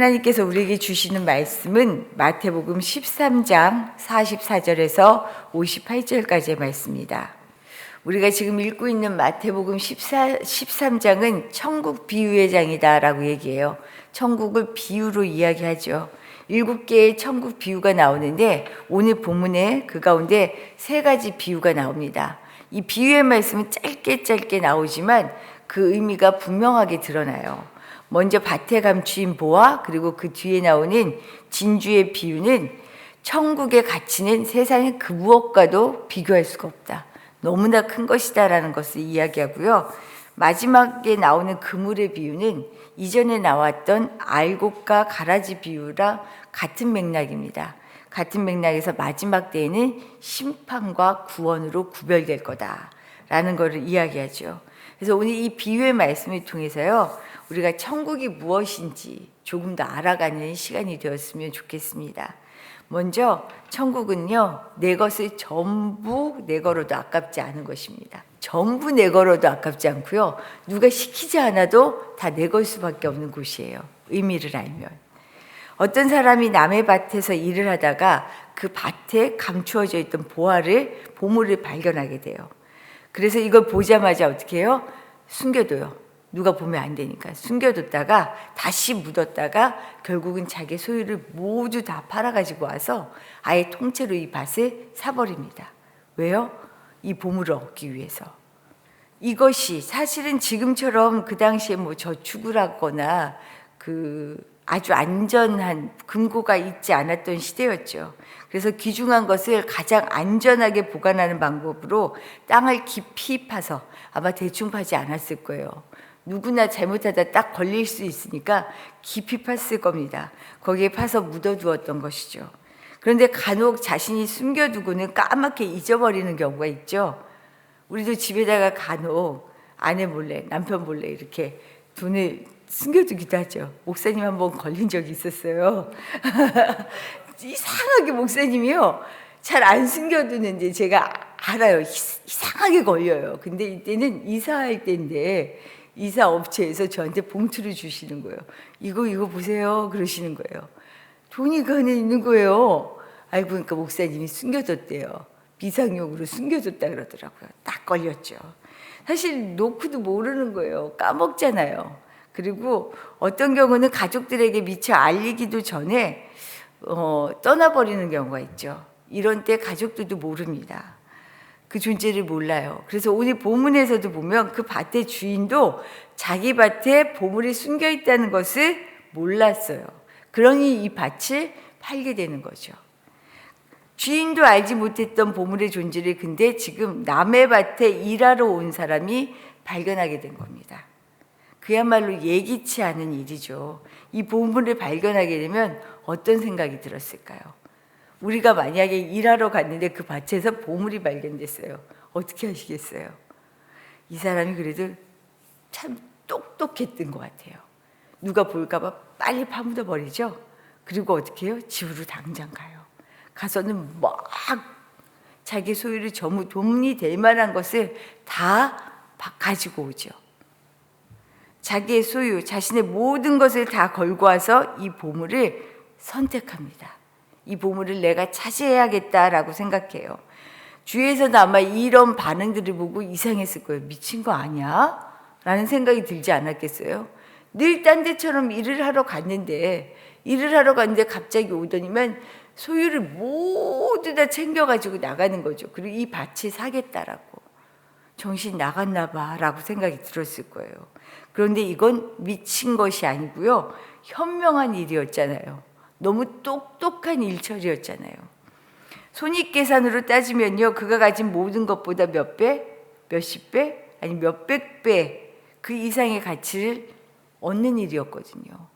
하나님께서 우리에게 주시는 말씀은 마태복음 13장 44절에서 58절까지의 말씀입니다. 우리가 지금 읽고 있는 마태복음 13장은 천국 비유의 장이다라고 얘기해요. 천국을 비유로 이야기하죠. 7개의 천국 비유가 나오는데 오늘 본문에 그 가운데 3가지 비유가 나옵니다. 이 비유의 말씀은 짧게 나오지만 그 의미가 분명하게 드러나요. 먼저 밭에 감추인 보화, 그리고 그 뒤에 나오는 진주의 비유는 천국의 가치는 세상의 그 무엇과도 비교할 수가 없다. 너무나 큰 것이다라는 것을 이야기하고요. 마지막에 나오는 그물의 비유는 이전에 나왔던 알곡과 가라지 비유랑 같은 맥락입니다. 같은 맥락에서 마지막 때에는 심판과 구원으로 구별될 거다라는 것을 이야기하죠. 그래서 오늘 이 비유의 말씀을 통해서요, 우리가 천국이 무엇인지 조금 더 알아가는 시간이 되었으면 좋겠습니다. 먼저 천국은요, 내 것을 전부 내걸어도 아깝지 않은 것입니다. 전부 내걸어도 아깝지 않고요, 누가 시키지 않아도 다 내걸 수밖에 없는 곳이에요. 의미를 알면. 어떤 사람이 남의 밭에서 일을 하다가 그 밭에 감추어져 있던 보물을 발견하게 돼요. 그래서 이걸 보자마자 어떻게 해요? 숨겨둬요. 누가 보면 안 되니까 숨겨뒀다가 다시 묻었다가 결국은 자기 소유를 모두 다 팔아가지고 와서 아예 통째로 이 밭을 사버립니다. 왜요? 이 보물을 얻기 위해서. 이것이 사실은 지금처럼 그 당시에 뭐 저축을 하거나 아주 안전한 금고가 있지 않았던 시대였죠. 그래서 귀중한 것을 가장 안전하게 보관하는 방법으로 땅을 깊이 파서, 아마 대충 파지 않았을 거예요. 누구나 잘못하다 딱 걸릴 수 있으니까 깊이 팠을 겁니다. 거기에 파서 묻어두었던 것이죠. 그런데 간혹 자신이 숨겨두고는 까맣게 잊어버리는 경우가 있죠. 우리도 집에다가 간혹 아내 몰래, 남편 몰래 이렇게 돈을 숨겨두기도 하죠. 목사님 한번 걸린 적이 있었어요. 이상하게 목사님이요, 잘 안 숨겨두는데 제가 알아요. 이상하게 걸려요. 근데 이때는 이사할 때인데 이사 업체에서 저한테 봉투를 주시는 거예요. 이거 보세요 그러시는 거예요. 돈이 그 안에 있는 거예요. 알고 보니까 목사님이 숨겨뒀대요. 비상용으로 숨겨뒀다 그러더라고요. 딱 걸렸죠. 사실 놓고도 모르는 거예요. 까먹잖아요. 그리고 어떤 경우는 가족들에게 미처 알리기도 전에 떠나버리는 경우가 있죠. 이런 때 가족들도 모릅니다. 그 존재를 몰라요. 그래서 오늘 본문에서도 보면 그 밭의 주인도 자기 밭에 보물이 숨겨 있다는 것을 몰랐어요. 그러니 이 밭을 팔게 되는 거죠. 주인도 알지 못했던 보물의 존재를 근데 지금 남의 밭에 일하러 온 사람이 발견하게 된 겁니다. 그야말로 예기치 않은 일이죠. 이 보물을 발견하게 되면 어떤 생각이 들었을까요? 우리가 만약에 일하러 갔는데 그 밭에서 보물이 발견됐어요. 어떻게 하시겠어요? 이 사람이 그래도 참 똑똑했던 것 같아요. 누가 볼까 봐 빨리 파묻어 버리죠. 그리고 어떻게 해요? 집으로 당장 가요. 가서는 막 자기 소유를 전부 돈이 될 만한 것을 다 가지고 오죠. 자기의 소유, 자신의 모든 것을 다 걸고 와서 이 보물을 선택합니다. 이 보물을 내가 차지해야겠다라고 생각해요. 주위에서도 아마 이런 반응들을 보고 이상했을 거예요. 미친 거 아니야? 라는 생각이 들지 않았겠어요? 늘 딴 데처럼 일을 하러 갔는데 갑자기 오더니만 소유를 모두 다 챙겨가지고 나가는 거죠. 그리고 이 밭을 사겠다라고. 정신 나갔나 봐 라고 생각이 들었을 거예요. 그런데 이건 미친 것이 아니고요, 현명한 일이었잖아요. 너무 똑똑한 일처리였잖아요. 손익계산으로 따지면요, 그가 가진 모든 것보다 몇 배, 몇십 배, 아니 몇백 배 그 이상의 가치를 얻는 일이었거든요.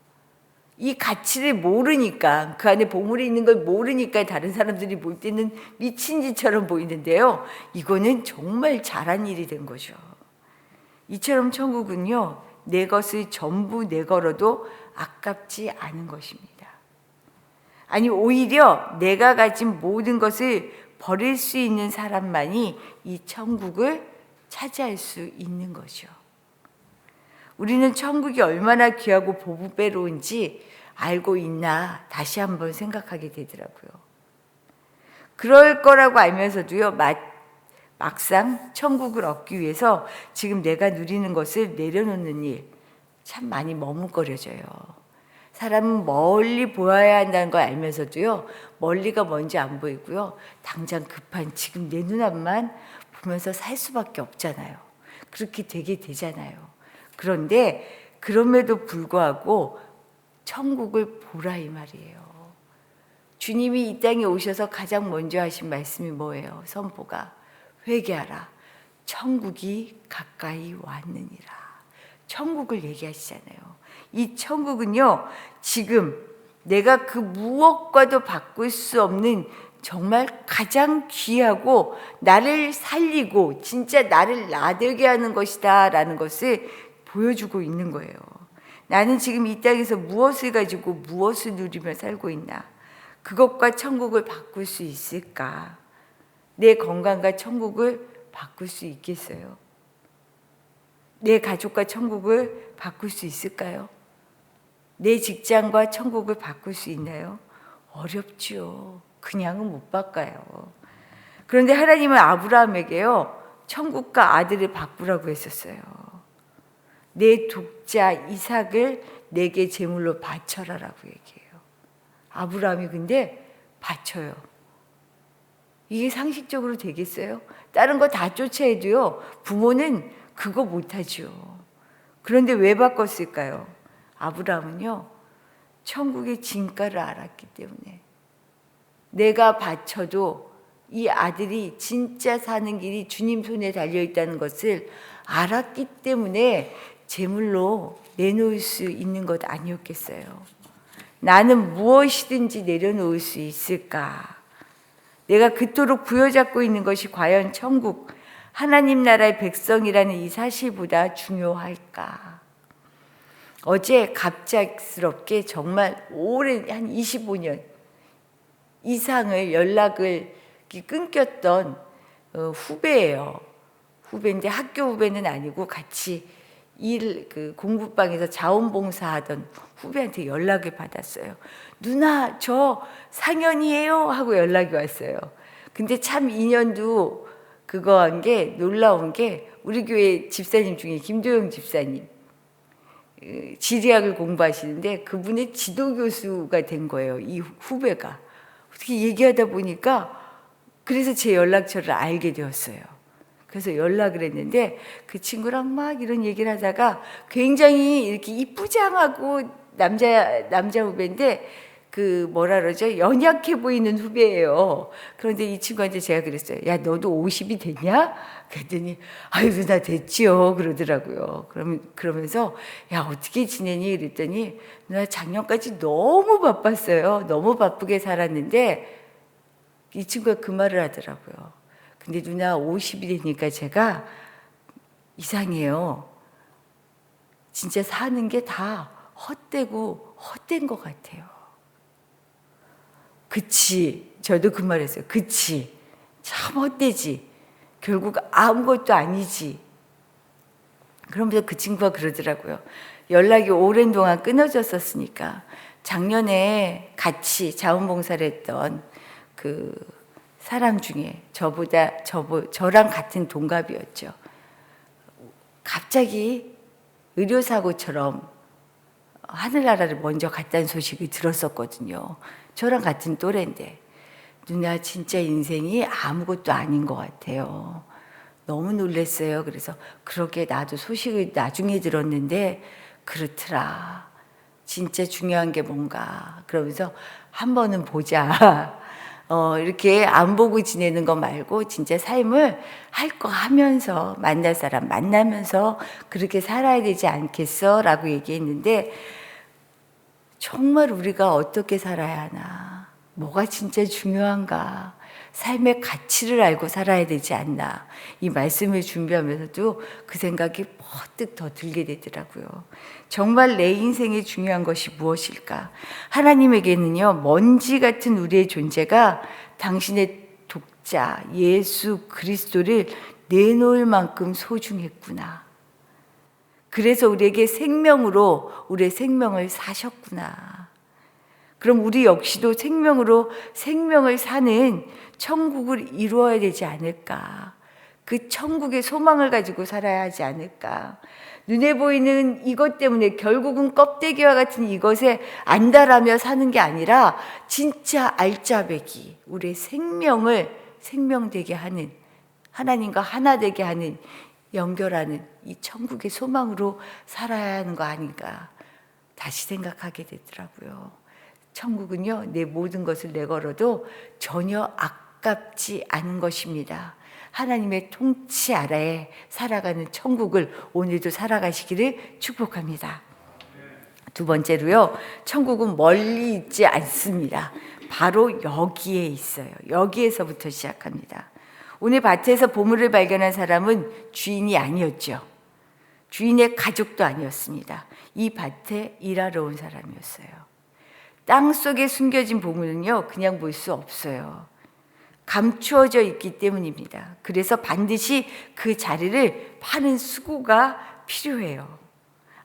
이 가치를 모르니까, 그 안에 보물이 있는 걸 모르니까 다른 사람들이 볼 때는 미친 짓처럼 보이는데요, 이거는 정말 잘한 일이 된 거죠. 이처럼 천국은요, 내 것을 전부 내걸어도 아깝지 않은 것입니다. 아니, 오히려 내가 가진 모든 것을 버릴 수 있는 사람만이 이 천국을 차지할 수 있는 거죠. 우리는 천국이 얼마나 귀하고 보배로운지 알고 있나 다시 한번 생각하게 되더라고요. 그럴 거라고 알면서도요, 막상 천국을 얻기 위해서 지금 내가 누리는 것을 내려놓는 일 참 많이 머뭇거려져요. 사람은 멀리 보아야 한다는 걸 알면서도요, 멀리가 뭔지 안 보이고요, 당장 급한 지금 내 눈앞만 보면서 살 수밖에 없잖아요. 그렇게 되게 되잖아요. 그런데 그럼에도 불구하고 천국을 보라 이 말이에요. 주님이 이 땅에 오셔서 가장 먼저 하신 말씀이 뭐예요? 선포가 회개하라. 천국이 가까이 왔느니라. 천국을 얘기하시잖아요. 이 천국은요, 지금 내가 그 무엇과도 바꿀 수 없는 정말 가장 귀하고 나를 살리고 진짜 나를 나들게 하는 것이다 라는 것을 보여주고 있는 거예요. 나는 지금 이 땅에서 무엇을 가지고 무엇을 누리며 살고 있나? 그것과 천국을 바꿀 수 있을까? 내 건강과 천국을 바꿀 수 있겠어요? 내 가족과 천국을 바꿀 수 있을까요? 내 직장과 천국을 바꿀 수 있나요? 어렵지요. 그냥은 못 바꿔요. 그런데 하나님은 아브라함에게요, 천국과 아들을 바꾸라고 했었어요. 내 독자 이삭을 내게 제물로 바쳐라라고 얘기해요. 아브라함이 근데 바쳐요. 이게 상식적으로 되겠어요? 다른 거 다 쫓아해도요, 부모는 그거 못하죠. 그런데 왜 바꿨을까요? 아브라함은요, 천국의 진가를 알았기 때문에, 내가 바쳐도 이 아들이 진짜 사는 길이 주님 손에 달려있다는 것을 알았기 때문에 제물로 내놓을 수 있는 것 아니었겠어요? 나는 무엇이든지 내려놓을 수 있을까? 내가 그토록 부여잡고 있는 것이 과연 천국, 하나님 나라의 백성이라는 이 사실보다 중요할까? 어제 갑작스럽게 정말 오랜 한 25년 이상을 연락을 끊겼던 후배예요. 후배인데 학교 후배는 아니고 같이 공부방에서 자원봉사하던 후배한테 연락을 받았어요. 누나, 저 상현이에요 하고 연락이 왔어요. 근데 참 인연도 그거 한 게 놀라운 게, 우리 교회 집사님 중에 김도영 집사님 지리학을 공부하시는데 그분의 지도교수가 된 거예요. 이 후배가 어떻게 얘기하다 보니까 그래서 제 연락처를 알게 되었어요. 그래서 연락을 했는데 그 친구랑 막 이런 얘기를 하다가 굉장히 이렇게 이쁘장하고 남자 후배인데 뭐라 그러죠? 연약해 보이는 후배예요. 그런데 이 친구한테 제가 그랬어요. 야, 너도 50이 됐냐? 그랬더니 아유, 누나 됐지요. 그러더라고요. 그러면서 야, 어떻게 지내니? 그랬더니 누나 작년까지 너무 바빴어요. 너무 바쁘게 살았는데, 이 친구가 그 말을 하더라고요. 근데 누나 50이 되니까 제가 이상해요. 진짜 사는 게 다 헛되고 헛된 것 같아요. 그치. 저도 그 말 했어요. 그치. 참 헛되지. 결국 아무것도 아니지. 그러면서 그 친구가 그러더라고요. 연락이 오랜 동안 끊어졌었으니까 작년에 같이 자원봉사를 했던 그 사람 중에 저랑 같은 동갑이었죠. 갑자기 의료사고처럼 하늘나라를 먼저 갔다는 소식이 들었었거든요. 저랑 같은 또래인데, 누나 진짜 인생이 아무것도 아닌 것 같아요. 너무 놀랐어요. 그래서 그러게 나도 소식을 나중에 들었는데 그렇더라. 진짜 중요한 게 뭔가. 그러면서 한 번은 보자. 이렇게 안 보고 지내는 거 말고 진짜 삶을 할 거 하면서, 만날 사람 만나면서 그렇게 살아야 되지 않겠어? 라고 얘기했는데, 정말 우리가 어떻게 살아야 하나, 뭐가 진짜 중요한가, 삶의 가치를 알고 살아야 되지 않나, 이 말씀을 준비하면서도 그 생각이 퍼뜩 더 들게 되더라고요. 정말 내 인생에 중요한 것이 무엇일까? 하나님에게는요, 먼지 같은 우리의 존재가 당신의 독자 예수 그리스도를 내놓을 만큼 소중했구나. 그래서 우리에게 생명으로 우리의 생명을 사셨구나. 그럼 우리 역시도 생명으로 생명을 사는 천국을 이루어야 되지 않을까? 그 천국의 소망을 가지고 살아야 하지 않을까? 눈에 보이는 이것 때문에 결국은 껍데기와 같은 이것에 안달하며 사는 게 아니라 진짜 알짜배기, 우리의 생명을 생명되게 하는, 하나님과 하나 되게 하는, 연결하는 이 천국의 소망으로 살아야 하는 거 아닌가 다시 생각하게 되더라고요. 천국은요, 내 모든 것을 내걸어도 전혀 아깝지 않은 것입니다. 하나님의 통치 아래에 살아가는 천국을 오늘도 살아가시기를 축복합니다. 두 번째로요, 천국은 멀리 있지 않습니다. 바로 여기에 있어요. 여기에서부터 시작합니다. 오늘 밭에서 보물을 발견한 사람은 주인이 아니었죠. 주인의 가족도 아니었습니다. 이 밭에 일하러 온 사람이었어요. 땅 속에 숨겨진 보물은요, 그냥 볼 수 없어요. 감추어져 있기 때문입니다. 그래서 반드시 그 자리를 파는 수고가 필요해요.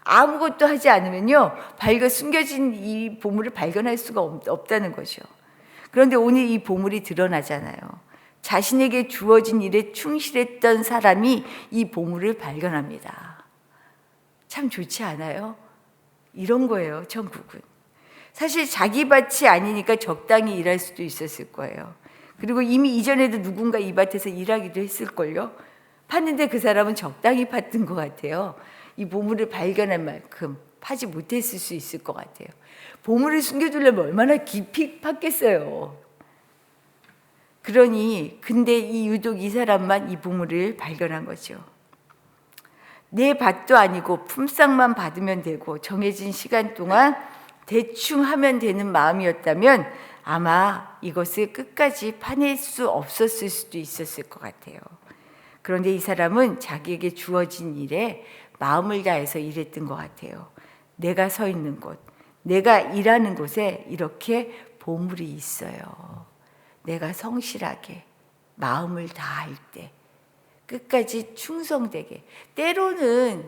아무것도 하지 않으면요, 숨겨진 이 보물을 발견할 수가 없다는 거죠. 그런데 오늘 이 보물이 드러나잖아요. 자신에게 주어진 일에 충실했던 사람이 이 보물을 발견합니다. 참 좋지 않아요? 이런 거예요, 천국은. 사실 자기 밭이 아니니까 적당히 일할 수도 있었을 거예요. 그리고 이미 이전에도 누군가 이 밭에서 일하기도 했을걸요. 팠는데 그 사람은 적당히 팠던 것 같아요. 이 보물을 발견한 만큼 파지 못했을 수 있을 것 같아요. 보물을 숨겨두려면 얼마나 깊이 팠겠어요. 그러니 근데 유독 이 사람만 이 보물을 발견한 거죠. 내 밭도 아니고 품삯만 받으면 되고 정해진 시간 동안 대충 하면 되는 마음이었다면 아마 이것을 끝까지 파낼 수 없었을 수도 있었을 것 같아요. 그런데 이 사람은 자기에게 주어진 일에 마음을 다해서 일했던 것 같아요. 내가 서 있는 곳, 내가 일하는 곳에 이렇게 보물이 있어요. 내가 성실하게 마음을 다할 때 끝까지 충성되게. 때로는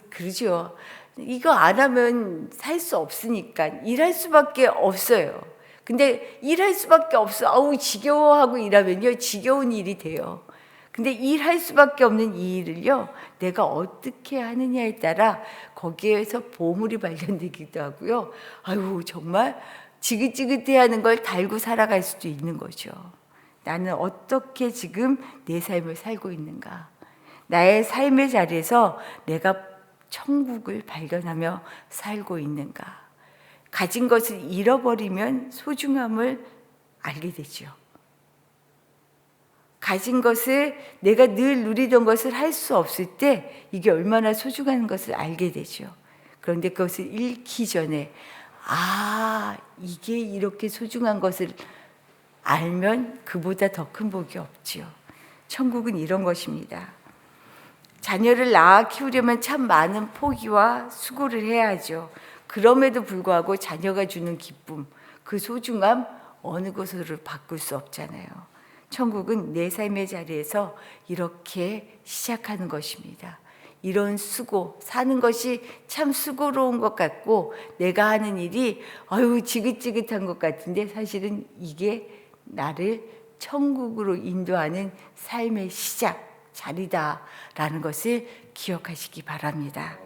그러죠. 이거 안 하면 살 수 없으니까 일할 수밖에 없어요. 근데 일할 수밖에 없어. 지겨워하고 일하면요, 지겨운 일이 돼요. 근데 일할 수밖에 없는 이 일을요, 내가 어떻게 하느냐에 따라 거기에서 보물이 발견되기도 하고요. 정말 지긋지긋해하는 걸 달고 살아갈 수도 있는 거죠. 나는 어떻게 지금 내 삶을 살고 있는가? 나의 삶의 자리에서 내가 천국을 발견하며 살고 있는가? 가진 것을 잃어버리면 소중함을 알게 되죠. 가진 것을, 내가 늘 누리던 것을 할 수 없을 때 이게 얼마나 소중한 것을 알게 되죠. 그런데 그것을 잃기 전에 이게 이렇게 소중한 것을 알면 그보다 더 큰 복이 없지요. 천국은 이런 것입니다. 자녀를 낳아 키우려면 참 많은 포기와 수고를 해야죠. 그럼에도 불구하고 자녀가 주는 기쁨, 그 소중함 어느 것으로 바꿀 수 없잖아요. 천국은 내 삶의 자리에서 이렇게 시작하는 것입니다. 이런 수고, 사는 것이 참 수고로운 것 같고 내가 하는 일이 지긋지긋한 것 같은데 사실은 이게 나를 천국으로 인도하는 삶의 시작, 자리다라는 것을 기억하시기 바랍니다.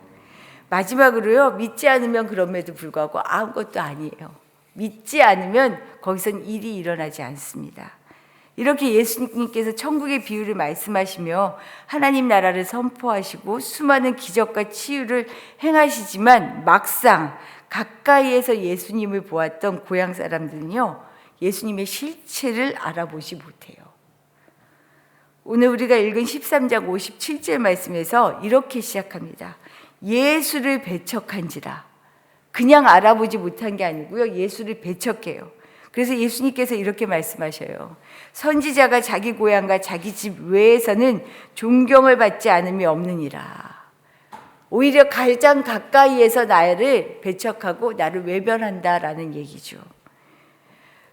마지막으로요, 믿지 않으면 그럼에도 불구하고 아무것도 아니에요. 믿지 않으면 거기선 일이 일어나지 않습니다. 이렇게 예수님께서 천국의 비유를 말씀하시며 하나님 나라를 선포하시고 수많은 기적과 치유를 행하시지만 막상 가까이에서 예수님을 보았던 고향 사람들은요, 예수님의 실체를 알아보지 못해요. 오늘 우리가 읽은 13장 57절 말씀에서 이렇게 시작합니다. 예수를 배척한지라. 그냥 알아보지 못한 게 아니고요, 예수를 배척해요. 그래서 예수님께서 이렇게 말씀하셔요. 선지자가 자기 고향과 자기 집 외에서는 존경을 받지 않음이 없느니라. 오히려 가장 가까이에서 나를 배척하고 나를 외면한다라는 얘기죠.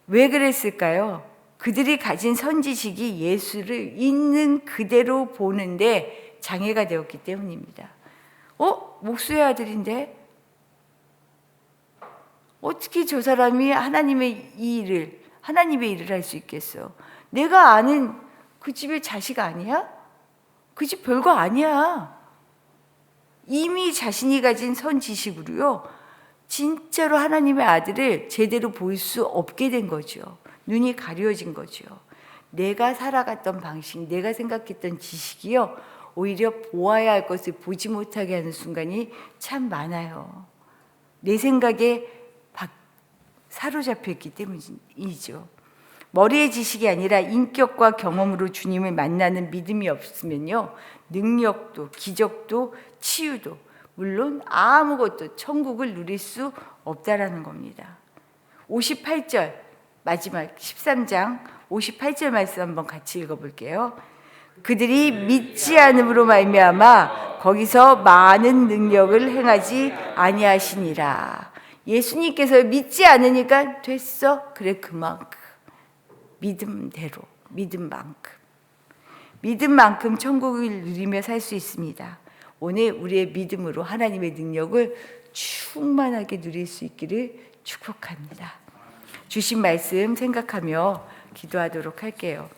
왜 그랬을까요? 그들이 가진 선지식이 예수를 있는 그대로 보는데 장애가 되었기 때문입니다. 목수의 아들인데? 어떻게 저 사람이 하나님의 일을 할 수 있겠어? 내가 아는 그 집의 자식 아니야? 그 집 별거 아니야. 이미 자신이 가진 선지식으로요, 진짜로 하나님의 아들을 제대로 볼 수 없게 된 거죠. 눈이 가려진 거죠. 내가 살아갔던 방식, 내가 생각했던 지식이요, 오히려 보아야 할 것을 보지 못하게 하는 순간이 참 많아요. 내 생각에 사로잡혀 있기 때문이죠. 머리의 지식이 아니라 인격과 경험으로 주님을 만나는 믿음이 없으면요, 능력도 기적도 치유도 물론 아무것도 천국을 누릴 수 없다라는 겁니다. 58절 마지막 13장 58절 말씀 한번 같이 읽어볼게요. 그들이 믿지 않음으로 말미암아 거기서 많은 능력을 행하지 아니하시니라. 예수님께서 믿지 않으니까 됐어. 그래, 그만큼. 믿음대로, 믿음만큼 천국을 누리며 살 수 있습니다. 오늘 우리의 믿음으로 하나님의 능력을 충만하게 누릴 수 있기를 축복합니다. 주신 말씀 생각하며 기도하도록 할게요.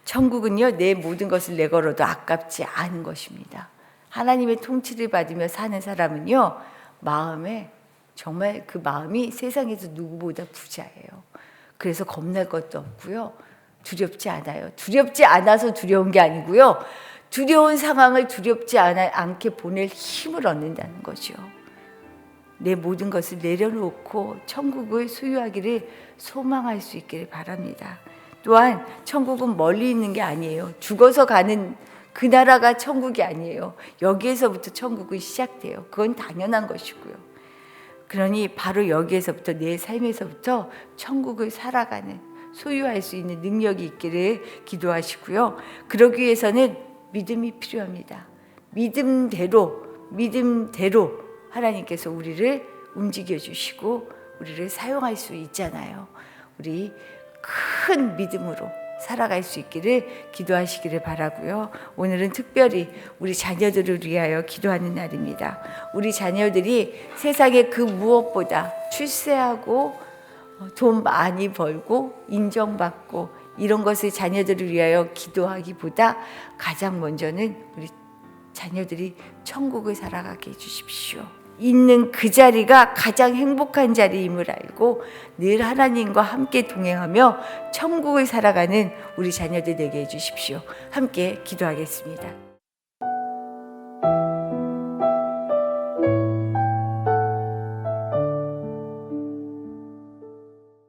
천국은요, 내 모든 것을 내걸어도 아깝지 않은 것입니다. 하나님의 통치를 받으며 사는 사람은요, 마음에 정말 그 마음이 세상에서 누구보다 부자예요. 그래서 겁날 것도 없고요, 두렵지 않아요. 두렵지 않아서 두려운 게 아니고요, 두려운 상황을 두렵지 않게 보낼 힘을 얻는다는 거죠. 내 모든 것을 내려놓고 천국을 소유하기를 소망할 수 있기를 바랍니다. 또한 천국은 멀리 있는 게 아니에요. 죽어서 가는 그 나라가 천국이 아니에요. 여기에서부터 천국은 시작돼요. 그건 당연한 것이고요. 그러니 바로 여기에서부터, 내 삶에서부터 천국을 살아가는, 소유할 수 있는 능력이 있기를 기도하시고요. 그러기 위해서는 믿음이 필요합니다. 믿음대로 하나님께서 우리를 움직여 주시고 우리를 사용할 수 있잖아요. 우리 큰 믿음으로 살아갈 수 있기를 기도하시기를 바라고요. 오늘은 특별히 우리 자녀들을 위하여 기도하는 날입니다. 우리 자녀들이 세상의 그 무엇보다 출세하고 돈 많이 벌고 인정받고 이런 것을 자녀들을 위하여 기도하기보다 가장 먼저는 우리 자녀들이 천국을 살아가게 해주십시오. 있는 그 자리가 가장 행복한 자리임을 알고 늘 하나님과 함께 동행하며 천국을 살아가는 우리 자녀들 되게 해주십시오. 함께 기도하겠습니다.